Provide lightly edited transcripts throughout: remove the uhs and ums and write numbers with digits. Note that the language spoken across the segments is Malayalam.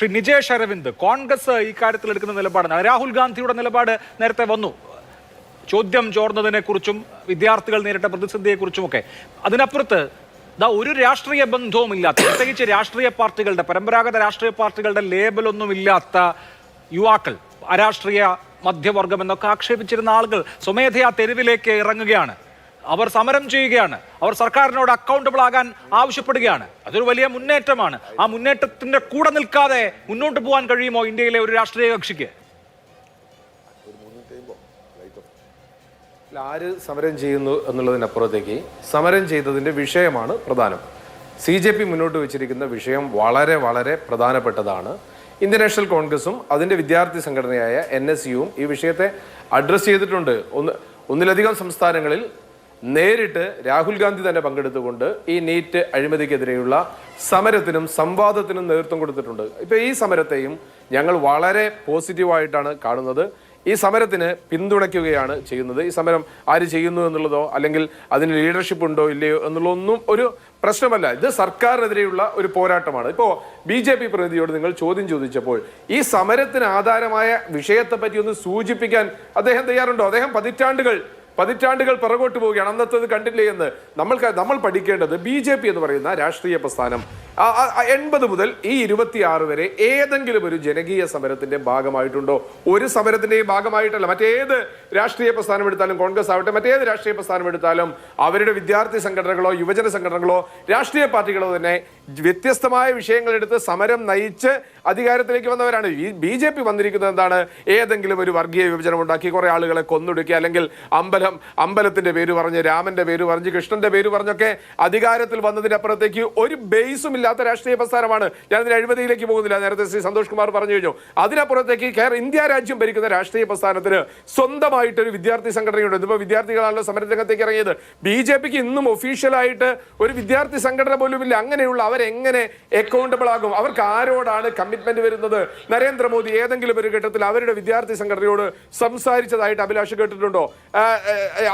ശ്രീ നിജേഷ് അരവിന്ദ്, കോൺഗ്രസ് ഇക്കാര്യത്തിൽ എടുക്കുന്ന നിലപാടാണ്. രാഹുൽ ഗാന്ധിയുടെ നിലപാട് നേരത്തെ വന്നു, ചോദ്യം ചോർന്നതിനെ കുറിച്ചും വിദ്യാർത്ഥികൾ നേരിട്ട പ്രതിസന്ധിയെക്കുറിച്ചുമൊക്കെ. അതിനപ്പുറത്ത് ഒരു രാഷ്ട്രീയ ബന്ധവുമില്ലാത്ത, പ്രത്യേകിച്ച് രാഷ്ട്രീയ പാർട്ടികളുടെ, പരമ്പരാഗത രാഷ്ട്രീയ പാർട്ടികളുടെ ലേബലൊന്നുമില്ലാത്ത യുവാക്കൾ, അരാഷ്ട്രീയ മധ്യവർഗം എന്നൊക്കെ ആക്ഷേപിച്ചിരുന്ന ആളുകൾ സ്വമേധയാ തെരുവിലേക്ക് ഇറങ്ങുകയാണ്. അവർ സമരം ചെയ്യുകയാണ്. അവർ സർക്കാരിനോട് അക്കൗണ്ടബിൾ ആകാൻ ആവശ്യപ്പെടുകയാണ്. അതൊരു വലിയ മുന്നേറ്റമാണ്. ആ മുന്നേറ്റത്തിന്റെ കൂടെ നിൽക്കാതെ മുന്നോട്ട് പോകാൻ കഴിയുമോ ഇന്ത്യയിലെ ഒരു രാഷ്ട്രീയ കക്ഷിക്ക്? ആര് സമരം ചെയ്യുന്നു എന്നുള്ളതിനപ്പുറത്തേക്ക് സമരം ചെയ്തതിന്റെ വിഷയമാണ് പ്രധാനം. CJP മുന്നോട്ട് വെച്ചിരിക്കുന്ന വിഷയം വളരെ വളരെ പ്രധാനപ്പെട്ടതാണ്. ഇന്ത്യൻ നാഷണൽ കോൺഗ്രസും അതിന്റെ വിദ്യാർത്ഥി സംഘടനയായ NSUവും ഈ വിഷയത്തെ അഡ്രസ് ചെയ്തിട്ടുണ്ട്. ഒന്നിലധികം സംസ്ഥാനങ്ങളിൽ നേരിട്ട് രാഹുൽ ഗാന്ധി തന്നെ പങ്കെടുത്തുകൊണ്ട് ഈ നീറ്റ് അഴിമതിക്കെതിരെയുള്ള സമരത്തിനും സംവാദത്തിനും നേതൃത്വം കൊടുത്തിട്ടുണ്ട്. ഇപ്പൊ ഈ സമരത്തെയും ഞങ്ങൾ വളരെ പോസിറ്റീവായിട്ടാണ് കാണുന്നത്. ഈ സമരത്തിന് പിന്തുണയ്ക്കുകയാണ് ചെയ്യുന്നത്. ഈ സമരം ആര് ചെയ്യുന്നു എന്നുള്ളതോ അല്ലെങ്കിൽ അതിന് ലീഡർഷിപ്പ് ഉണ്ടോ ഇല്ലയോ എന്നുള്ളതൊന്നും ഒരു പ്രശ്നമല്ല. ഇത് സർക്കാരിനെതിരെയുള്ള ഒരു പോരാട്ടമാണ്. ഇപ്പോൾ BJP പ്രതിനിധിയോട് നിങ്ങൾ ചോദ്യം ചോദിച്ചപ്പോൾ ഈ സമരത്തിന് ആധാരമായ വിഷയത്തെ പറ്റി ഒന്ന് സൂചിപ്പിക്കാൻ അദ്ദേഹം തയ്യാറുണ്ടോ? അദ്ദേഹം പതിറ്റാണ്ടുകൾ പിറകോട്ട് പോവുകയാണ്. അന്നത്തത് കണ്ടില്ലേ എന്ന് നമ്മൾ പഠിക്കേണ്ടത് BJP എന്ന് പറയുന്ന രാഷ്ട്രീയ പ്രസ്ഥാനം 80 മുതൽ ഈ 26 വരെ ഏതെങ്കിലും ഒരു ജനകീയ സമരത്തിന്റെ ഭാഗമായിട്ടുണ്ടോ? ഒരു സമരത്തിന്റെയും ഭാഗമായിട്ടല്ല. മറ്റേത് രാഷ്ട്രീയ പ്രസ്ഥാനം എടുത്താലും, കോൺഗ്രസ് ആവട്ടെ, മറ്റേത് രാഷ്ട്രീയ പ്രസ്ഥാനം എടുത്താലും, അവരുടെ വിദ്യാർത്ഥി സംഘടനകളോ യുവജന സംഘടനകളോ രാഷ്ട്രീയ പാർട്ടികളോ തന്നെ വ്യത്യസ്തമായ വിഷയങ്ങൾ എടുത്ത് സമരം നയിച്ച് അധികാരത്തിലേക്ക് വന്നവരാണ്. ഈ BJP വന്നിരിക്കുന്നത് എന്താണ്? ഏതെങ്കിലും ഒരു വർഗീയ വിഭജനം ഉണ്ടാക്കി കുറെ ആളുകളെ കൊന്നൊടുക്കി, അല്ലെങ്കിൽ അമ്പലത്തിന്റെ പേര് പറഞ്ഞ്, രാമന്റെ പേര് പറഞ്ഞ്, കൃഷ്ണന്റെ പേര് പറഞ്ഞൊക്കെ അധികാരത്തിൽ വന്നതിനപ്പുറത്തേക്ക് ഒരു ബേസും ഇല്ലാത്ത രാഷ്ട്രീയ പ്രസ്ഥാനമാണ്. ഞാനതിന് അഴിമതിയിലേക്ക് പോകുന്നില്ല, നേരത്തെ ശ്രീ സന്തോഷ് കുമാർ പറഞ്ഞു കഴിഞ്ഞു. അതിനപ്പുറത്തേക്ക് ഇന്ത്യ രാജ്യം ഭരിക്കുന്ന രാഷ്ട്രീയ പ്രസ്ഥാനത്തിന് സ്വന്തമായിട്ടൊരു വിദ്യാർത്ഥി സംഘടനയുണ്ട്. ഇതിപ്പോൾ വിദ്യാർത്ഥികളാണല്ലോ സമരരംഗത്തേക്ക് ഇറങ്ങിയത്. BJPക്ക് ഇന്നും ഒഫീഷ്യലായിട്ട് ഒരു വിദ്യാർത്ഥി സംഘടന പോലും ഇല്ല. അങ്ങനെയുള്ള അവരെങ്ങനെ അക്കൗണ്ടബിൾ ആകും? അവർക്ക് ആരോടാണ് കമ്മിറ്റ്മെന്റ് വരുന്നത്? നരേന്ദ്രമോദി ഏതെങ്കിലും ഒരു ഘട്ടത്തിൽ അവരുടെ വിദ്യാർത്ഥി സംഘടനയോട് സംസാരിച്ചതായിട്ട് അഭിലാഷ് കേട്ടിട്ടുണ്ടോ?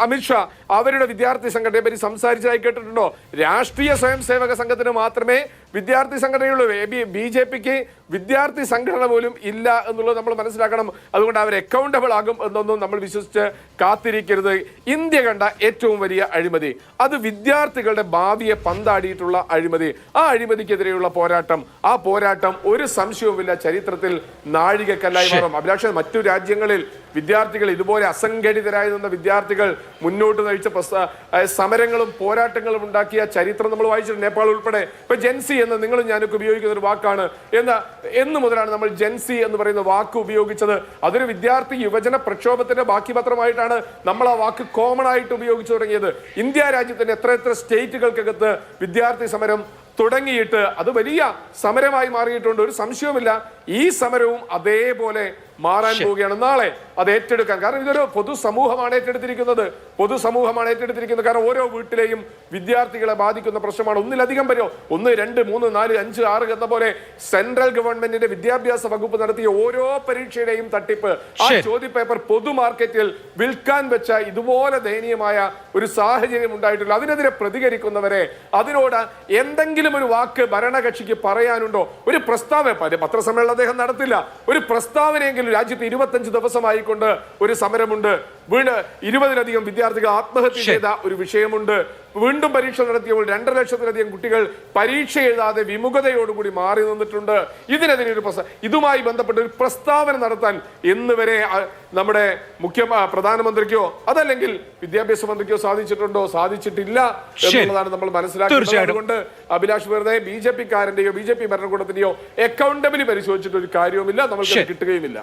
അമിത്ഷാ അവരുടെ വിദ്യാർത്ഥി സംഘടനയെ പറ്റി സംസാരിച്ചതായി കേട്ടിട്ടുണ്ടോ? രാഷ്ട്രീയ സ്വയം സേവക സംഘത്തിന് മാത്രമേ വിദ്യാർത്ഥി സംഘടനയുള്ളൂ. BJPക്ക് വിദ്യാർത്ഥി സംഘടന പോലും ഇല്ല എന്നുള്ളത് നമ്മൾ മനസ്സിലാക്കണം. അതുകൊണ്ട് അവർ അക്കൗണ്ടബിൾ ആകും എന്നൊന്നും നമ്മൾ വിശ്വസിച്ച് കാത്തിരിക്കരുത്. ഇന്ത്യ കണ്ട ഏറ്റവും വലിയ അഴിമതി അത് വിദ്യാർത്ഥികളുടെ ഭാവിയെ പന്താടിയിട്ടുള്ള അഴിമതി. ആ അഴിമതിക്കെതിരെയുള്ള പോരാട്ടം, ആ പോരാട്ടം ഒരു സംശയവുമില്ല ചരിത്രത്തിൽ നാഴികക്കല്ലായി മാറും. അഭിലാഷ, മറ്റു രാജ്യങ്ങളിൽ വിദ്യാർത്ഥികൾ ഇതുപോലെ അസംഘടിതരായി നിന്ന വിദ്യാർത്ഥികൾ മുന്നോട്ട് നയിച്ച സമരങ്ങളും പോരാട്ടങ്ങളും ഉണ്ടാക്കിയ ചരിത്രം നമ്മൾ വായിച്ചിട്ടുണ്ട്. നേപ്പാൾ ഉൾപ്പെടെ. ഇപ്പൊ ജെൻസി എന്ന് നിങ്ങളും ഞാനൊക്കെ ഉപയോഗിക്കുന്ന ഒരു വാക്കാണ്. എന്ന് മുതലാണ് നമ്മൾ ജെൻസി എന്ന് പറയുന്ന വാക്ക് ഉപയോഗിച്ചത്? അതൊരു വിദ്യാർത്ഥി യുവജന പ്രക്ഷോഭത്തിന്റെ ബാക്കി പത്രമായിട്ടാണ് നമ്മൾ ആ വാക്ക് കോമൺ ആയിട്ട് ഉപയോഗിച്ചു തുടങ്ങിയത്. ഇന്ത്യ രാജ്യത്തിന്റെ എത്ര സ്റ്റേറ്റുകൾക്കകത്ത് വിദ്യാർത്ഥി സമരം തുടങ്ങിയിട്ട് അത് വലിയ സമരമായി മാറിയിട്ടുണ്ട്. ഒരു സംശയവുമില്ല ഈ സമരവും അതേപോലെ മാറാൻ പോവുകയാണ്. നാളെ അത് ഏറ്റെടുക്കാൻ, കാരണം ഇതൊരു പൊതുസമൂഹമാണ് ഏറ്റെടുത്തിരിക്കുന്നത്. കാരണം ഓരോ വീട്ടിലെയും വിദ്യാർത്ഥികളെ ബാധിക്കുന്ന പ്രശ്നമാണ്. ഒന്നിലധികം പേരോ, 1, 2, 3, 4, 5, 6 എന്ന പോലെ സെൻട്രൽ ഗവൺമെന്റിന്റെ വിദ്യാഭ്യാസ വകുപ്പ് നടത്തിയ ഓരോ പരീക്ഷയുടെയും തട്ടിപ്പ്, ആ ചോദ്യപേപ്പർ പൊതു മാർക്കറ്റിൽ വിൽക്കാൻ വെച്ച ഇതുപോലെ ദയനീയമായ ഒരു സാഹചര്യം ഉണ്ടായിട്ടില്ല. അതിനെതിരെ പ്രതികരിക്കുന്നവരെ, അതിനോട് എന്തെങ്കിലും ഒരു വാക്ക് ഭരണകക്ഷിക്ക് പറയാനുണ്ടോ? ഒരു പ്രസ്താവന, പത്രസമ്മേളനം അദ്ദേഹം നടത്തില്ല, ഒരു പ്രസ്താവനയെങ്കിലും രാജ്യത്ത് 25 ദിവസമായിക്കൊണ്ട് ഒരു സമരമുണ്ട്. 20-ലധികം വിദ്യാർത്ഥികൾ ആത്മഹത്യ ചെയ്ത ഒരു വിഷയമുണ്ട്. വീണ്ടും പരീക്ഷ നടത്തിയപ്പോൾ 2.5 ലക്ഷത്തിലധികം കുട്ടികൾ പരീക്ഷ എഴുതാതെ വിമുഖതയോടുകൂടി മാറി നിന്നിട്ടുണ്ട്. ഇതിനെതിരെ ഇതുമായി ബന്ധപ്പെട്ട ഒരു പ്രസ്താവന നടത്താൻ ഇന്ന് വരെ നമ്മുടെ പ്രധാനമന്ത്രിക്കോ അതല്ലെങ്കിൽ വിദ്യാഭ്യാസ മന്ത്രിക്കോ സാധിച്ചിട്ടുണ്ടോ? സാധിച്ചിട്ടില്ല എന്നുള്ളതാണ് നമ്മൾ മനസ്സിലാക്കുന്നത്. അതുകൊണ്ട് അഭിലാഷ്, വെറുതെ BJP-കാരന്റെയോ BJP ഭരണകൂടത്തിന്റെയോ അക്കൗണ്ടബിലി പരിശോധിച്ചിട്ട് ഒരു കാര്യവുമില്ല, നമുക്ക് കിട്ടുകയുമില്ല.